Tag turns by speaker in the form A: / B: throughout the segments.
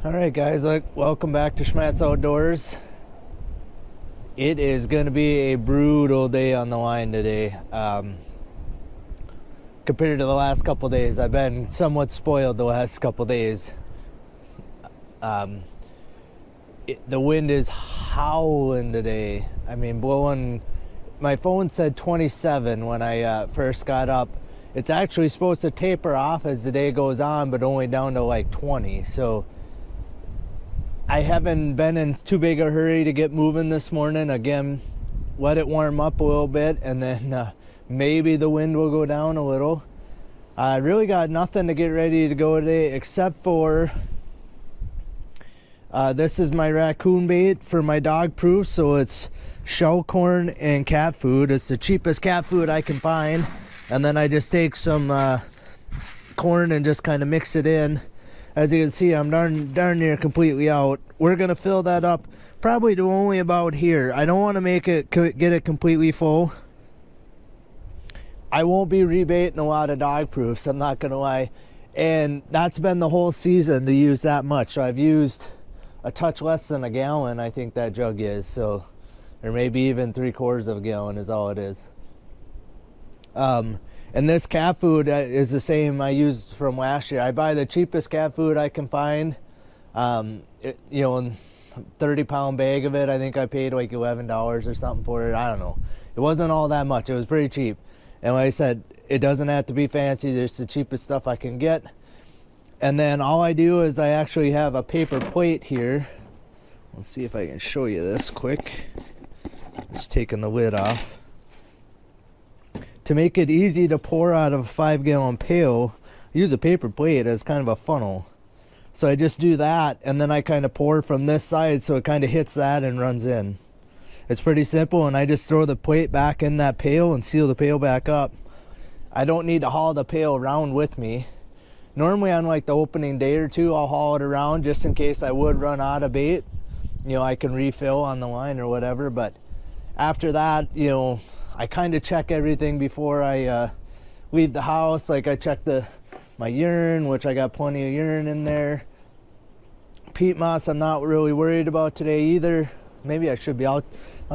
A: Alright guys, welcome back to Schmattz Outdoors. It is going to be a brutal day on the line today. Compared to the last couple days, I've been somewhat spoiled the last couple days. The wind is howling today. I mean, blowing. My phone said 27 when I first got up. It's actually supposed to taper off as the day goes on, but only down to like 20. So I haven't been in too big a hurry to get moving this morning. Again, let it warm up a little bit, and then maybe the wind will go down a little. I really got nothing to get ready to go today except for this is my raccoon bait for my dog proof. So it's shell corn and cat food. It's the cheapest cat food I can find, and then I just take some corn and just kind of mix it in. As you can see, I'm darn near completely out. We're going to fill that up probably to only about here. I don't want to make it, get it completely full. I won't be rebaiting a lot of dog proofs, I'm not going to lie. And that's been the whole season to use that much. So I've used a touch less than a gallon, I think that jug is. So, or maybe even 3/4 of a gallon is all it is. And this cat food is the same I used from last year. I buy the cheapest cat food I can find. A 30-pound bag of it, I think I paid like $11 or something for it. I don't know. It wasn't all that much. It was pretty cheap. And like I said, it doesn't have to be fancy. It's the cheapest stuff I can get. And then all I do is I actually have a paper plate here. Let's see if I can show you this quick. Just taking the lid off. To make it easy to pour out of a 5-gallon pail, I use a paper plate as kind of a funnel. So I just do that, and then I kind of pour from this side so it kind of hits that and runs in. It's pretty simple, and I just throw the plate back in that pail and seal the pail back up. I don't need to haul the pail around with me. Normally on like the opening day or two, I'll haul it around just in case I would run out of bait. I can refill on the line or whatever, but after that, I kind of check everything before I leave the house. Like I check my urine, which I got plenty of urine in there. Peat moss I'm not really worried about today either. Maybe I should be. I'll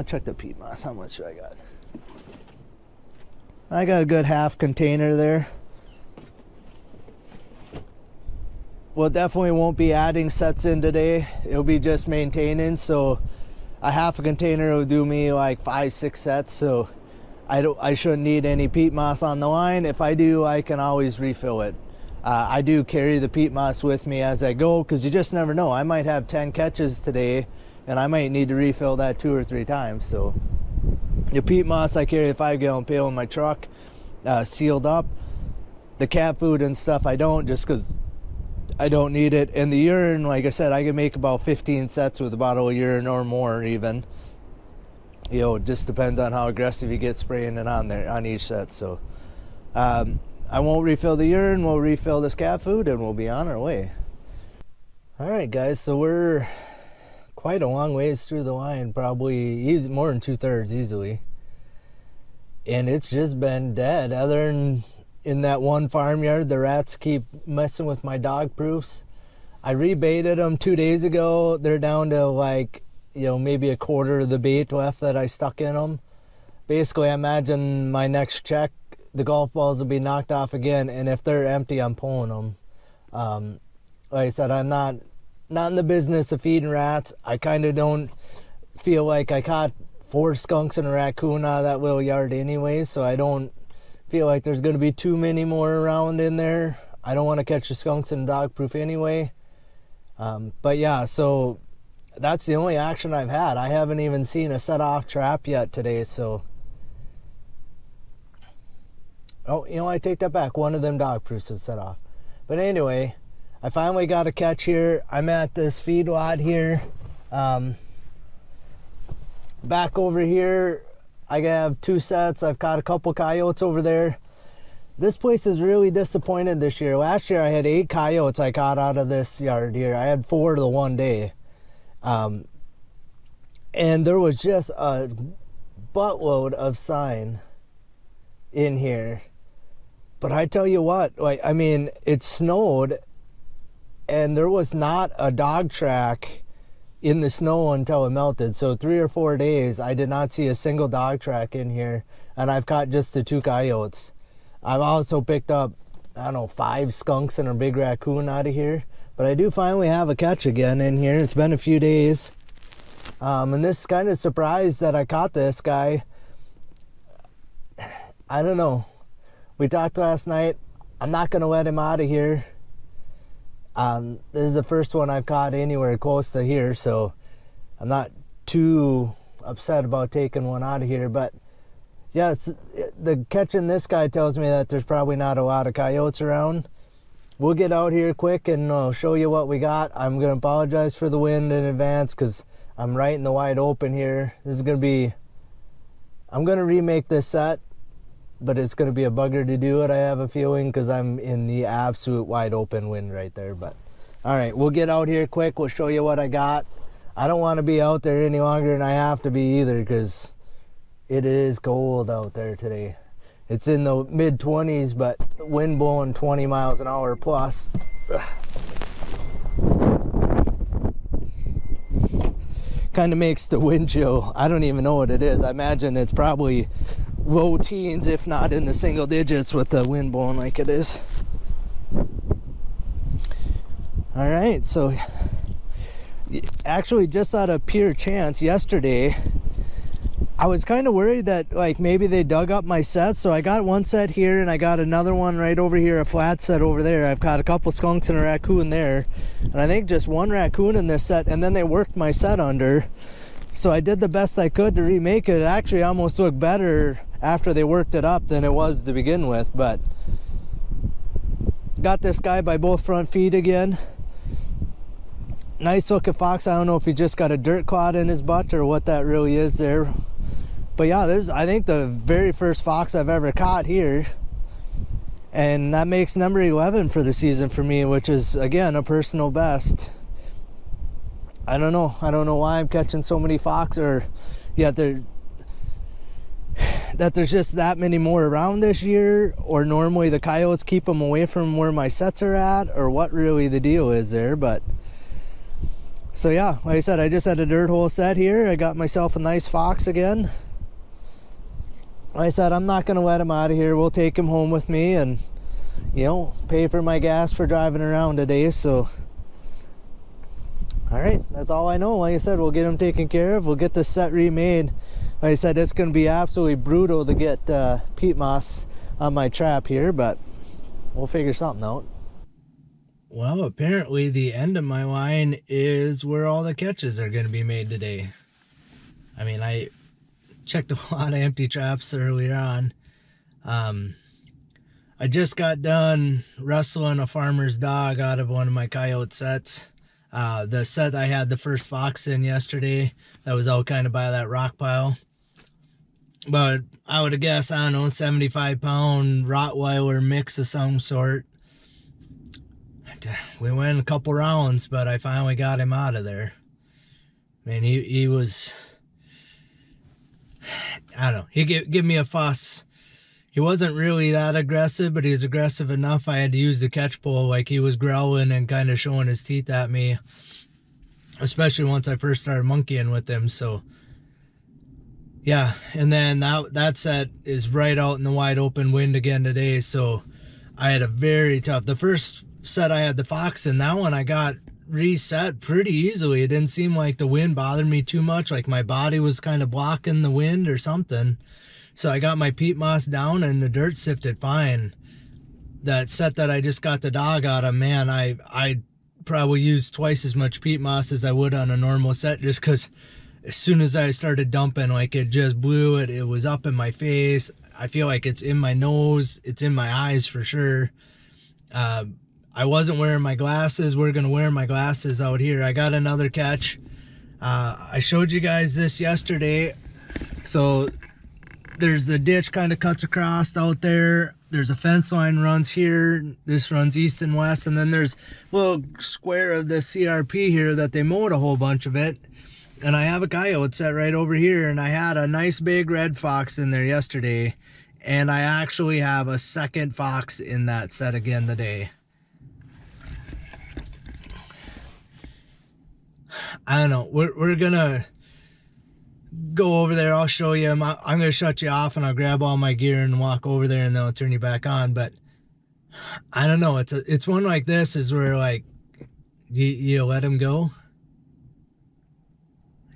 A: check the peat moss. How much do I got? I got a good half container there. Well, definitely won't be adding sets in today. It'll be just maintaining. So a half a container will do me like 5-6 sets. So I shouldn't need any peat moss on the line. If I do, I can always refill it. I do carry the peat moss with me as I go because you just never know. I might have 10 catches today and I might need to refill that 2 or 3 times. So the peat moss, I carry a 5-gallon pail in my truck, sealed up. The cat food and stuff I don't, just because I don't need it. And the urine, like I said, I can make about 15 sets with a bottle of urine or more even. It just depends on how aggressive you get spraying it on there on each set. So I won't refill the urine. We'll refill this cat food and we'll be on our way. All right, guys. So we're quite a long ways through the line, probably more than 2/3 easily. And it's just been dead. Other than in that one farmyard, the rats keep messing with my dog proofs. I rebaited them 2 days ago. They're down to like, maybe a quarter of the bait left that I stuck in them. Basically, I imagine my next check, the golf balls will be knocked off again, and if they're empty, I'm pulling them. Like I said, I'm not in the business of feeding rats. I kind of don't feel like I caught 4 skunks and a raccoon out of that little yard anyway, so I don't feel like there's going to be too many more around in there. I don't want to catch the skunks in dog proof anyway. But yeah, so that's the only action I've had. I haven't even seen a set off trap yet today, so. Oh, I take that back. One of them dog proofs was set off. But anyway, I finally got a catch here. I'm at this feedlot here. Back over here, I have 2 sets. I've caught a couple coyotes over there. This place is really disappointed this year. Last year I had 8 coyotes I caught out of this yard here. I had 4 the one day. And there was just a buttload of sign in here. But I tell you what, like, I mean, it snowed and there was not a dog track in the snow until it melted. So 3 or 4 days I did not see a single dog track in here, and I've caught just the 2 coyotes. I've also picked up, I don't know, 5 skunks and a big raccoon out of here. But I do finally have a catch again in here. It's been a few days. And this kind of surprised that I caught this guy. I don't know. We talked last night. I'm not going to let him out of here. This is the first one I've caught anywhere close to here, so I'm not too upset about taking one out of here. But yeah, the catching this guy tells me that there's probably not a lot of coyotes around. We'll get out here quick and show you what we got. I'm going to apologize for the wind in advance because I'm right in the wide open here. This is going to be, I'm going to remake this set, but it's going to be a bugger to do it, I have a feeling, because I'm in the absolute wide open wind right there. But all right, we'll get out here quick. We'll show you what I got. I don't want to be out there any longer than I have to be either, because it is cold out there today. It's in the mid-20s, but wind blowing 20 miles an hour plus. Kind of makes the wind chill. I don't even know what it is. I imagine it's probably low teens, if not in the single digits, with the wind blowing like it is. All right, so actually just out of pure chance yesterday, I was kind of worried that like maybe they dug up my set. So I got one set here and I got another one right over here, a flat set over there. I've got a couple skunks and a raccoon there, and I think just one raccoon in this set, and then they worked my set under. So I did the best I could to remake it. It actually almost looked better after they worked it up than it was to begin with. But got this guy by both front feet again. Nice looking fox. I don't know if he just got a dirt clod in his butt or what that really is there. But yeah, this is, I think, the very first fox I've ever caught here. And that makes number 11 for the season for me, which is, again, a personal best. I don't know why I'm catching so many fox, or yet there's just that many more around this year, or normally the coyotes keep them away from where my sets are at, or what really the deal is there. But so yeah, like I said, I just had a dirt hole set here. I got myself a nice fox again. Like I said, I'm not going to let him out of here. We'll take him home with me and, you know, pay for my gas for driving around today. So, all right, that's all I know. Like I said, we'll get him taken care of. We'll get this set remade. Like I said, it's going to be absolutely brutal to get peat moss on my trap here, but we'll figure something out. Well, apparently the end of my line is where all the catches are going to be made today. I mean, I checked a lot of empty traps earlier on. I just got done wrestling a farmer's dog out of one of my coyote sets. The set I had the first fox in yesterday, that was out kind of by that rock pile. But I would have guessed, I don't know, 75-pound Rottweiler mix of some sort. We went a couple rounds, but I finally got him out of there. I mean, he was, I don't know, he gave me a fuss. He wasn't really that aggressive, but he was aggressive enough I had to use the catch pole. Like, he was growling and kind of showing his teeth at me, especially once I first started monkeying with him. So yeah, and then that set is right out in the wide open wind again today. So I had a very tough, the first set I had the fox in, that one I got reset pretty easily. It didn't seem like the wind bothered me too much, like my body was kind of blocking the wind or something. So I got my peat moss down and the dirt sifted fine. That set that I just got the dog out of, man, I probably used twice as much peat moss as I would on a normal set, just because as soon as I started dumping, like, it just blew it. It was up in my face. I feel like it's in my nose. It's in my eyes for sure. I wasn't wearing my glasses. We're going to wear my glasses out here. I got another catch. I showed you guys this yesterday. So there's the ditch kind of cuts across out there. there's a fence line runs here. This runs east and west, and then there's a little square of the CRP here that they mowed a whole bunch of it. And I have a coyote set right over here, and I had a nice big red fox in there yesterday, and I actually have a second fox in that set again today. I don't know. We're gonna go over there. I'll show you. I'm gonna shut you off, and I'll grab all my gear and walk over there, and then I'll turn you back on. But I don't know. It's one like this is where like you let him go.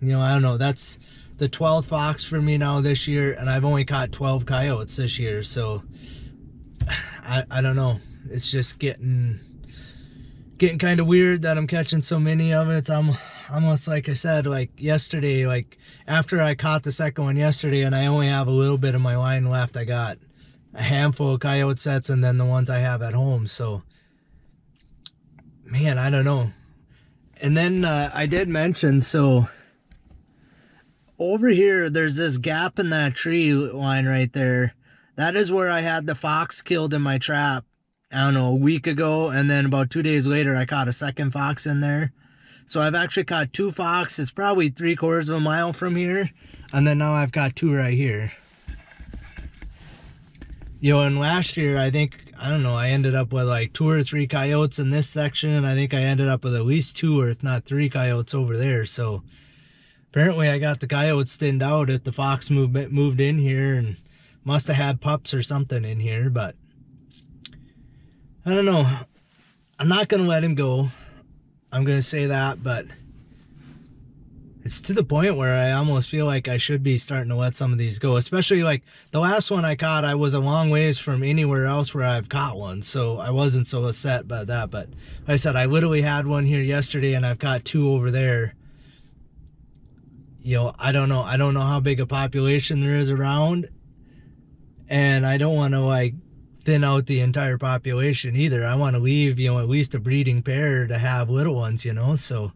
A: You know, I don't know. That's the 12th fox for me now this year, and I've only caught 12 coyotes this year. So I don't know. It's just getting kind of weird that I'm catching so many of it. I'm almost, like I said, like yesterday, like after I caught the second one yesterday, and I only have a little bit of my line left. I got a handful of coyote sets, and then the ones I have at home. So, man, I don't know. And then I did mention, so over here, there's this gap in that tree line right there. That is where I had the fox killed in my trap, I don't know, a week ago. And then about 2 days later, I caught a second fox in there. So I've actually caught 2 fox. It's probably 3/4 of a mile from here. And then now I've got 2 right here. You know, and last year, I think, I don't know, I ended up with like 2 or 3 coyotes in this section. And I think I ended up with at least 2 or if not 3 coyotes over there. So apparently I got the coyotes thinned out at the fox moved in here, and must have had pups or something in here. But I don't know. I'm not going to let him go. I'm going to say that, but it's to the point where I almost feel like I should be starting to let some of these go. Especially like the last one I caught, I was a long ways from anywhere else where I've caught one. So I wasn't so upset by that. But like I said, I literally had one here yesterday, and I've caught 2 over there. You know, I don't know how big a population there is around, and I don't want to like thin out the entire population either. I want to leave, you know, at least a breeding pair to have little ones, you know. So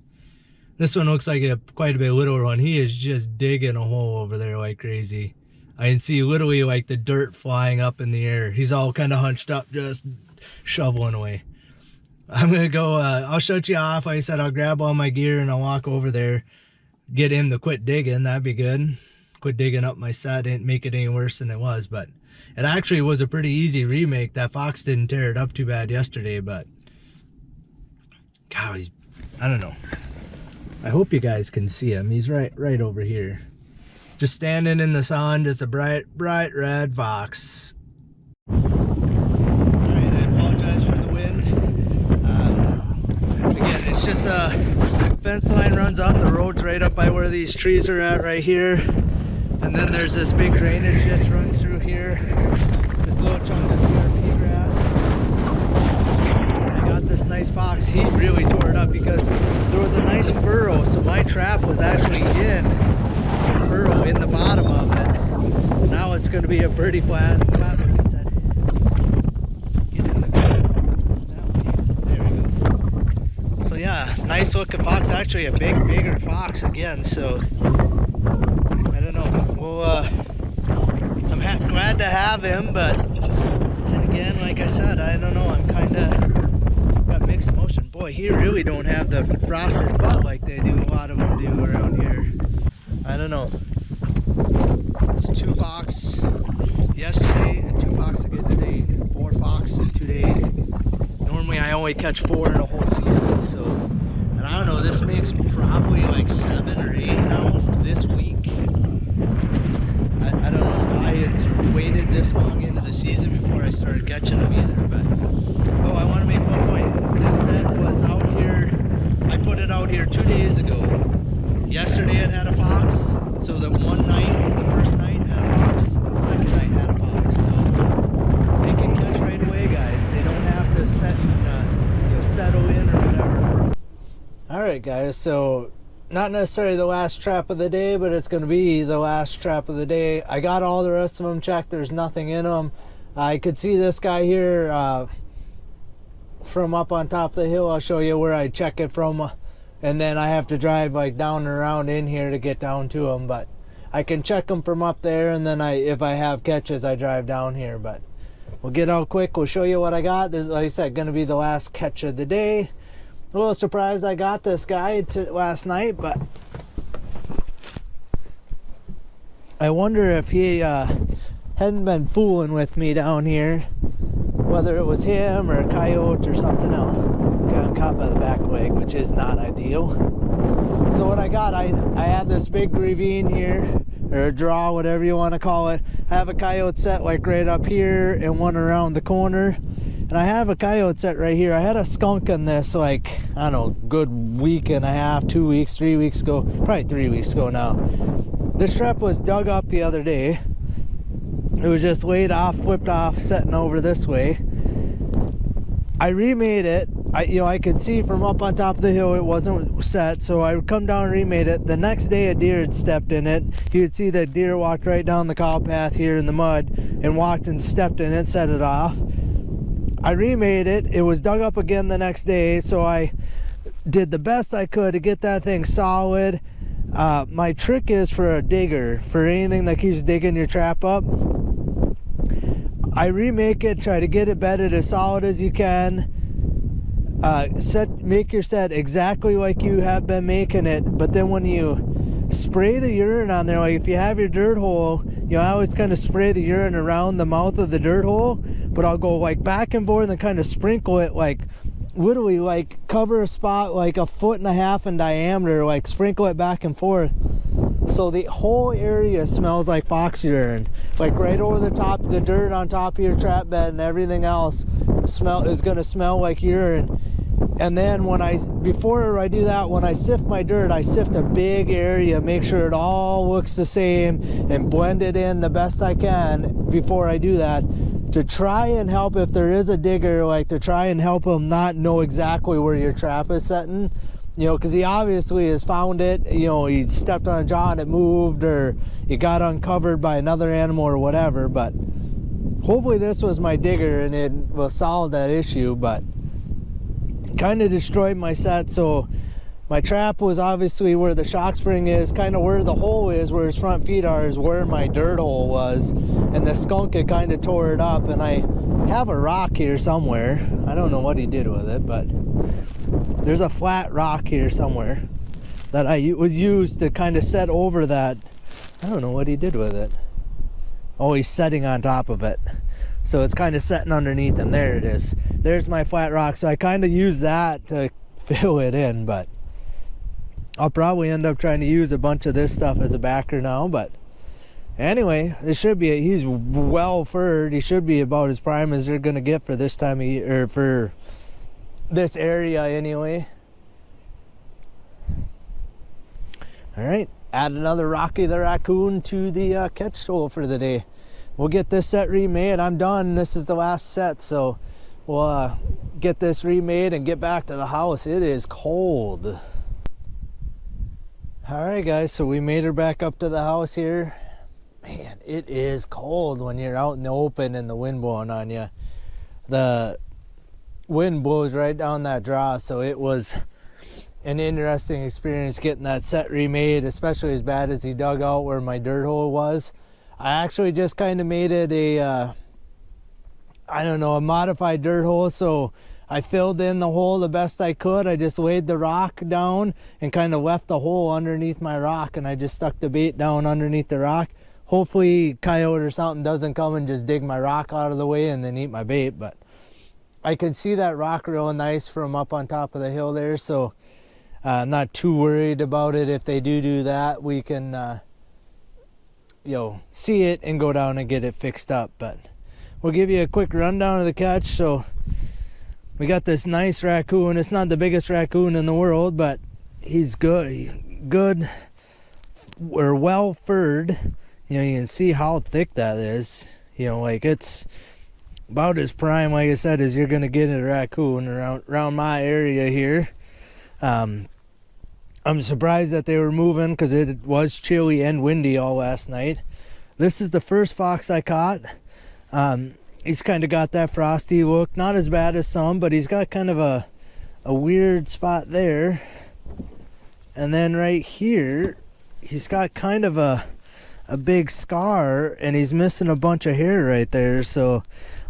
A: this one looks like quite a bit littler one. He is just digging a hole over there like crazy. I can see literally like the dirt flying up in the air. He's all kind of hunched up, just shoveling away. I'm gonna go, I'll shut you off. Like I said, I'll grab all my gear and I'll walk over there, get him to quit digging. That'd be good. Quit digging up my set. Didn't make it any worse than it was, but it actually was a pretty easy remake. That fox didn't tear it up too bad yesterday, but God, I don't know. I hope you guys can see him. He's right over here, just standing in the sun. Just a bright red fox. All right, I apologize for the wind. Again, it's just a fence line runs up. The road's right up by where these trees are at right here. And then there's this big drainage ditch runs through here. This little chunk of CRP grass. I got this nice fox. He really tore it up because there was a nice furrow. So my trap was actually in the furrow in the bottom of it. Now it's going to be a pretty flat looking set. Get in the there we go. So yeah, nice looking fox. Actually a bigger fox again. So I don't know. Well, I'm glad to have him, but then again, like I said, I don't know. I'm kind of got mixed emotion. Boy, he really don't have the frosted butt like they do. A lot of them do around here. I don't know. It's 2 fox yesterday and 2 fox again today. 4 fox in 2 days. Normally, I only catch 4 in a whole season. So, and I don't know. This makes probably like 7 or 8 now for this week. I don't know why it's waited this long into the season before I started catching them either, but I want to make one point. This set was out here, I put it out here 2 days ago. Yesterday it had a fox, so the one night, the first night had a fox, the second night had a fox. So they can catch right away, guys. They don't have to settle in or whatever. Alright guys, so not necessarily the last trap of the day, but it's going to be the last trap of the day. I got all the rest of them checked. There's nothing in them. I could see this guy here from up on top of the hill. I'll show you where I check it from, and then I have to drive like down and around in here to get down to them. But I can check them from up there, and then if I have catches, I drive down here. But we'll get out quick. We'll show you what I got. This is, like I said, going to be the last catch of the day. A little surprised I got this guy last night, but I wonder if he hadn't been fooling with me down here, whether it was him or a coyote or something else. Got caught by the back leg, which is not ideal. So what I got, I have this big ravine here, or a draw, whatever you want to call it. I have a coyote set like right up here and one around the corner. And I have a coyote set right here. I had a skunk in this like, I don't know, good week and a half, 2 weeks, 3 weeks ago, probably 3 weeks ago now. This trap was dug up the other day. It was just laid off, flipped off, setting over this way. I remade it. I could see from up on top of the hill it wasn't set, so I would come down and remade it. The next day a deer had stepped in it. You would see that deer walked right down the cow path here in the mud and walked and stepped in it, set it off. I remade it. It was dug up again the next day, so I did the best I could to get that thing solid. My trick is for a digger, for anything that keeps digging your trap up, I remake it, try to get it bedded as solid as you can. Make your set exactly like you have been making it, but then when you spray the urine on there, like if you have your dirt hole, I always kind of spray the urine around the mouth of the dirt hole, but I'll go like back and forth and kind of sprinkle it, like literally like cover a spot like 1.5 feet in diameter, like sprinkle it back and forth. So the whole area smells like fox urine, like right over the top of the dirt on top of your trap bed, and everything else is going to smell like urine. And then before I do that, when I sift my dirt, I sift a big area, make sure it all looks the same and blend it in the best I can before I do that, to try and help, if there is a digger, like to try and help him not know exactly where your trap is setting. Because he obviously has found it, he stepped on a jaw and it moved, or it got uncovered by another animal or whatever. But hopefully this was my digger and it will solve that issue. But kind of destroyed my set. So my trap was obviously where the shock spring is, kind of where the hole is, where his front feet are, is where my dirt hole was. And the skunk had kind of tore it up. And I have a rock here somewhere. I don't know what he did with it, but there's a flat rock here somewhere that was used to kind of set over that. I don't know what he did with it. Oh, he's setting on top of it. So it's kind of setting underneath, and there it is. There's my flat rock. So I kind of use that to fill it in, but I'll probably end up trying to use a bunch of this stuff as a backer now. But anyway, he's well furred. He should be about as prime as they're going to get for this time of year, or for this area anyway. All right, add another Rocky the Raccoon to the catch tool for the day. We'll get this set remade. I'm done. This is the last set, so we'll get this remade and get back to the house. It is cold. All right, guys, so we made her back up to the house here. Man, it is cold when you're out in the open and the wind blowing on you. The wind blows right down that draw, so it was an interesting experience getting that set remade, especially as bad as he dug out where my dirt hole was. I actually just kind of made it a modified dirt hole, so I filled in the hole the best I could. I just laid the rock down and kind of left the hole underneath my rock, and I just stuck the bait down underneath the rock. Hopefully coyote or something doesn't come and just dig my rock out of the way and then eat my bait, but I could see that rock real nice from up on top of the hill there, so I'm not too worried about it. If they do that, we can see it and go down and get it fixed up. But we'll give you a quick rundown of the catch. So we got this nice raccoon. It's not the biggest raccoon in the world, but he's good or well furred. You can see how thick that is. It's about as prime, like I said, as you're gonna get a raccoon around my area here. I'm surprised that they were moving because it was chilly and windy all last night. This is the first fox I caught. He's kind of got that frosty look. Not as bad as some, but he's got kind of a weird spot there. And then right here, he's got kind of a big scar, and he's missing a bunch of hair right there. So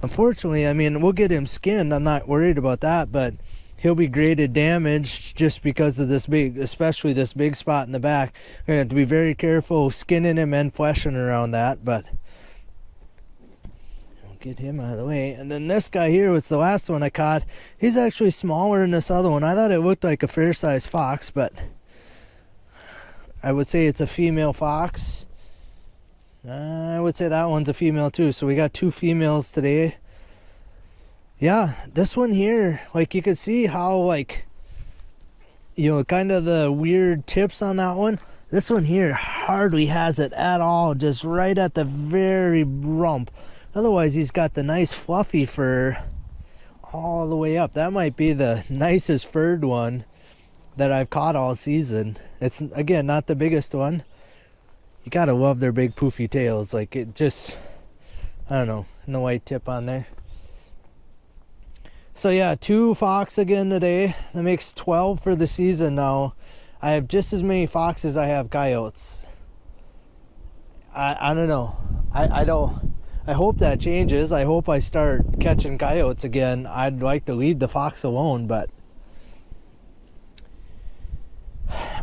A: unfortunately, I mean, we'll get him skinned. I'm not worried about that, but he'll be graded damaged just because of this big, especially this big spot in the back. We're going to have to be very careful skinning him and fleshing around that, but I'll get him out of the way. And then this guy here was the last one I caught. He's actually smaller than this other one. I thought it looked like a fair-sized fox, but I would say it's a female fox. I would say that one's a female too. So we got 2 females today. Yeah, this one here, like you could see how, like, you know, kind of the weird tips on that one. This one here hardly has it at all, just right at the very rump. Otherwise, he's got the nice fluffy fur all the way up. That might be the nicest furred one that I've caught all season. It's, again, not the biggest one. You gotta love their big poofy tails. Like, it just, I don't know, and the white tip on there. So yeah, 2 fox again today. That makes 12 for the season now. I have just as many foxes as I have coyotes. I don't know. I hope that changes. I hope I start catching coyotes again. I'd like to leave the fox alone, but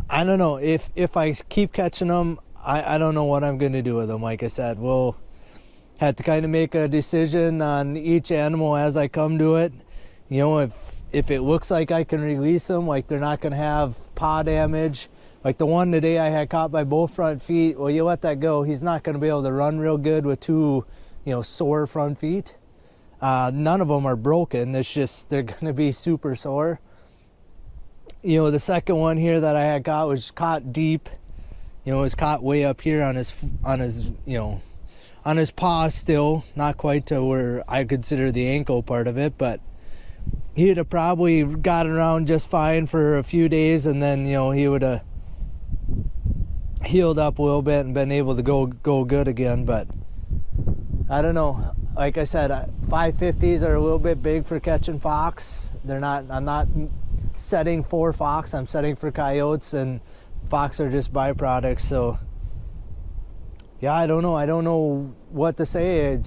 A: I don't know. If I keep catching them, I don't know what I'm going to do with them. Like I said, we'll have to kind of make a decision on each animal as I come to it. You know, if it looks like I can release them, like they're not going to have paw damage. Like the one today I had caught by both front feet. Well, you let that go. He's not going to be able to run real good with 2, you know, sore front feet. None of them are broken. It's just they're going to be super sore. You know, the second one here that I had caught was caught deep. You know, it was caught way up here on his you know, on his paw still. Not quite to where I consider the ankle part of it, but he'd have probably got around just fine for a few days, and then, you know, he would have healed up a little bit and been able to go good again. But I don't know. Like I said, 550s are a little bit big for catching fox. They're not. I'm not setting for fox. I'm setting for coyotes, and fox are just byproducts. So yeah, I don't know. I don't know what to say.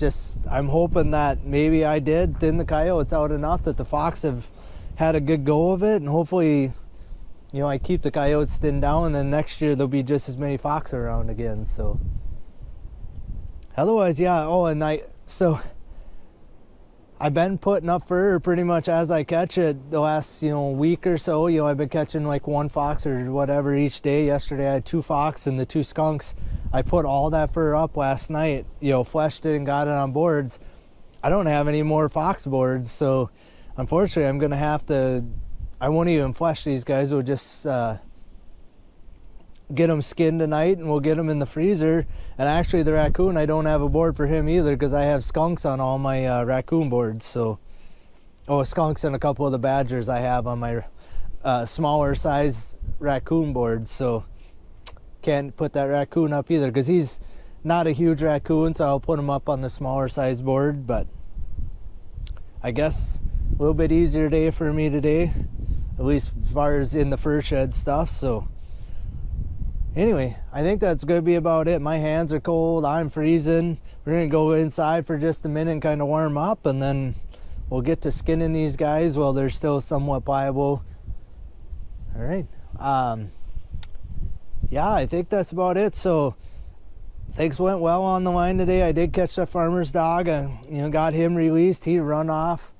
A: I'm hoping that maybe I did thin the coyotes out enough that the fox have had a good go of it, and hopefully, you know, I keep the coyotes thinned down, and then next year there'll be just as many fox around again. So otherwise, yeah. Oh, and so I've been putting up fur pretty much as I catch it the last, you know, week or so. You know, I've been catching like 1 fox or whatever each day. Yesterday I had 2 fox and the 2 skunks. I put all that fur up last night, you know, fleshed it and got it on boards. I don't have any more fox boards, so unfortunately I'm gonna have to, I won't even flesh these guys. We'll just get them skinned tonight, and we'll get them in the freezer. And actually the raccoon, I don't have a board for him either, because I have skunks on all my raccoon boards. So, skunks and a couple of the badgers I have on my smaller size raccoon boards. So can't put that raccoon up either, because he's not a huge raccoon, so I'll put him up on the smaller size board. But I guess a little bit easier day for me today, at least as far as in the fur shed stuff. So anyway, I think that's going to be about it. My hands are cold. I'm freezing. We're going to go inside for just a minute and kind of warm up, and then we'll get to skinning these guys while they're still somewhat pliable. All right. Yeah, I think that's about it. So things went well on the line today. I did catch the farmer's dog. I, got him released. He run off.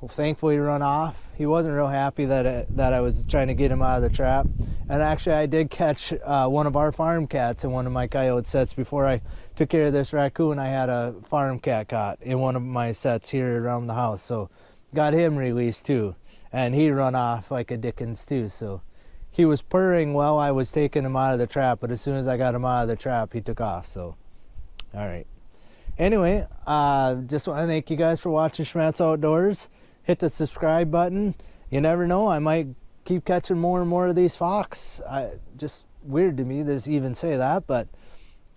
A: Well, thankfully, run off. He wasn't real happy that I was trying to get him out of the trap. And actually, I did catch one of our farm cats in one of my coyote sets. Before I took care of this raccoon, I had a farm cat caught in one of my sets here around the house. So got him released too. And he run off like a Dickens too. So he was purring while I was taking him out of the trap. But as soon as I got him out of the trap, he took off. So, all right. Anyway, just want to thank you guys for watching Schmattz Outdoors. Hit the subscribe button. You never know, I might keep catching more and more of these fox. Just weird to me to even say that, but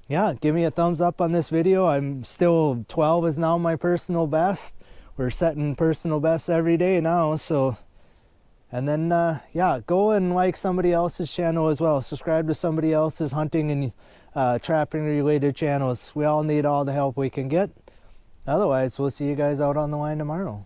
A: yeah, give me a thumbs up on this video. I'm still 12 is now my personal best. We're setting personal bests every day now, so. And then yeah, go and like somebody else's channel as well. Subscribe to somebody else's hunting and trapping related channels. We all need all the help we can get. Otherwise, we'll see you guys out on the line tomorrow.